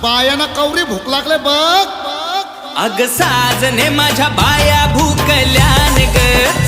बायाना कवरी भूक लागले बघ. अग साजने माझ्या बाया भूकल्यान ग.